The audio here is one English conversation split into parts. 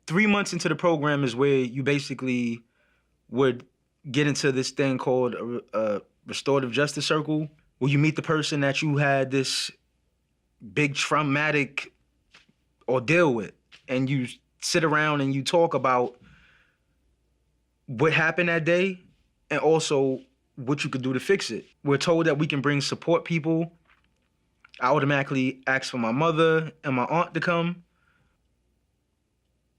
3 months into the program is where you basically would get into this thing called a restorative justice circle, where you meet the person that you had this big traumatic ordeal with, and you sit around and you talk about what happened that day and also what you could do to fix it. We're told that we can bring support people. I automatically asked for my mother and my aunt to come.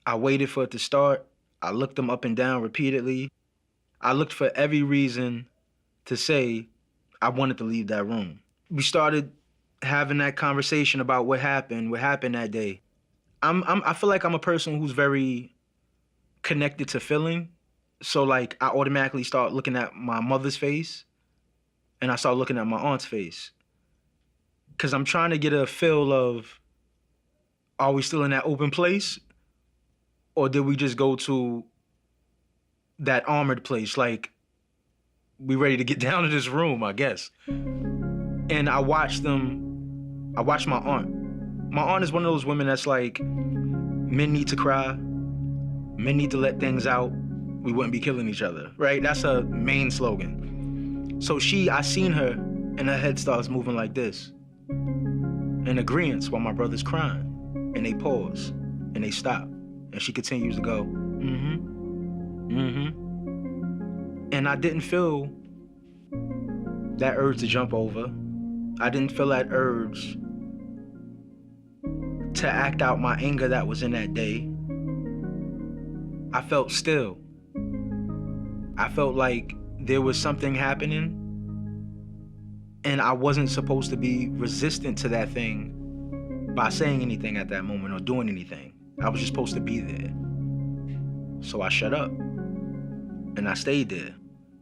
I waited for it to start. I looked them up and down repeatedly. I looked for every reason to say I wanted to leave that room. We started having that conversation about what happened that day. I feel like I'm a person who's very connected to feeling. So like I automatically start looking at my mother's face and I start looking at my aunt's face. Cause I'm trying to get a feel of, are we still in that open place? Or did we just go to that armored place? Like, we ready to get down to this room, I guess. And I watched my aunt. My aunt is one of those women that's like, men need to cry, men need to let things out, we wouldn't be killing each other, right? That's her main slogan. So I seen her and her head starts moving like this, in agreement while my brother's crying. And they pause and they stop. And she continues to go, And I didn't feel that urge to jump over. I didn't feel that urge to act out my anger that was in that day. I felt still. I felt like there was something happening and I wasn't supposed to be resistant to that thing by saying anything at that moment or doing anything. I was just supposed to be there. So I shut up and I stayed there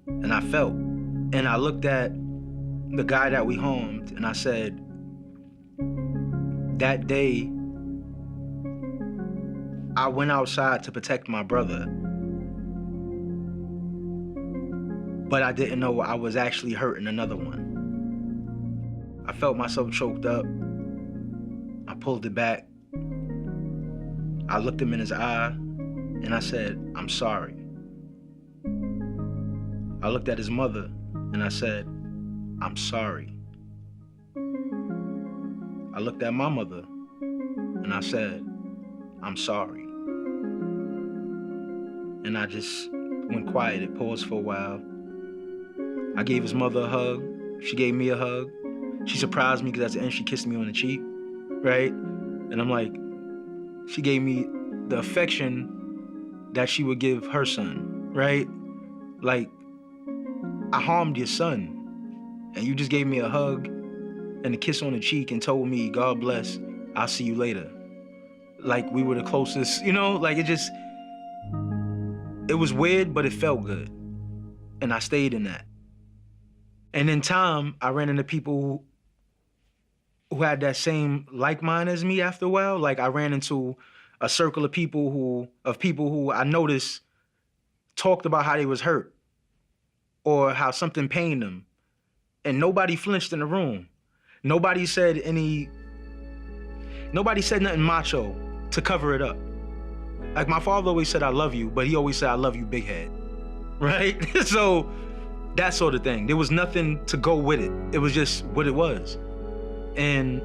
and I felt. And I looked at the guy that we harmed and I said, that day, I went outside to protect my brother, but I didn't know I was actually hurting another one. I felt myself choked up. I pulled it back. I looked him in his eye and I said, I'm sorry. I looked at his mother and I said, I'm sorry. I looked at my mother and I said, I'm sorry. And I just went quiet. It paused for a while. I gave his mother a hug. She gave me a hug. She surprised me because at the end she kissed me on the cheek, right? And I'm like, she gave me the affection that she would give her son, right? Like, I harmed your son, and you just gave me a hug and a kiss on the cheek and told me, God bless, I'll see you later. Like we were the closest, like it was weird, but it felt good. And I stayed in that. And in time, I ran into people who had that same like mind as me after a while. Like I ran into a circle of people who I noticed talked about how they was hurt or how something pained them. And nobody flinched in the room. Nobody said nothing macho to cover it up. Like my father always said, I love you, but he always said, I love you, big head, right? So that sort of thing. There was nothing to go with it. It was just what it was. And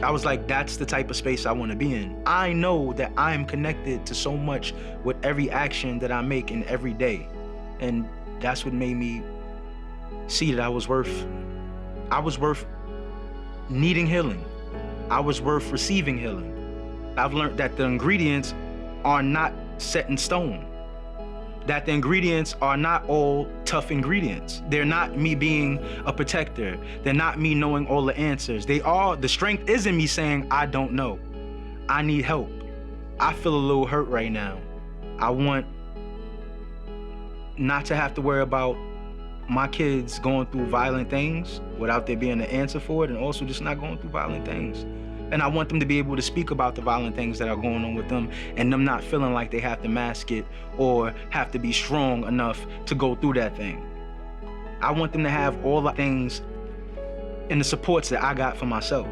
I was like, that's the type of space I want to be in. I know that I am connected to so much with every action that I make in every day. And that's what made me see that I was worth needing healing. I was worth receiving healing. I've learned that the ingredients are not set in stone. That the ingredients are not all tough ingredients. They're not me being a protector. They're not me knowing all the answers. The strength is in me saying, I don't know. I need help. I feel a little hurt right now. I want not to have to worry about my kids going through violent things without there being an answer for it, and also just not going through violent things. And I want them to be able to speak about the violent things that are going on with them and them not feeling like they have to mask it or have to be strong enough to go through that thing. I want them to have all the things and the supports that I got for myself.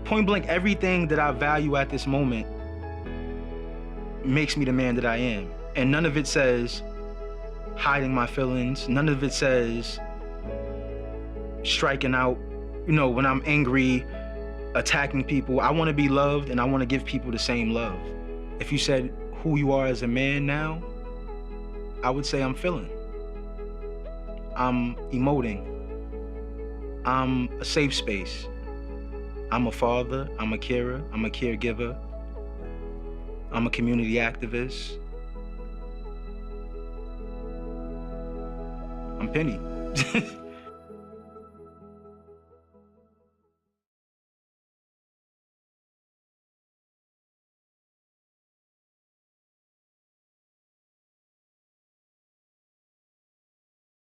Point blank, everything that I value at this moment makes me the man that I am. And none of it says hiding my feelings. None of it says striking out, when I'm angry, attacking people. I want to be loved, and I want to give people the same love. If you said who you are as a man now, I would say I'm feeling. I'm emoting. I'm a safe space. I'm a father. I'm a carer. I'm a caregiver. I'm a community activist. I'm Penny.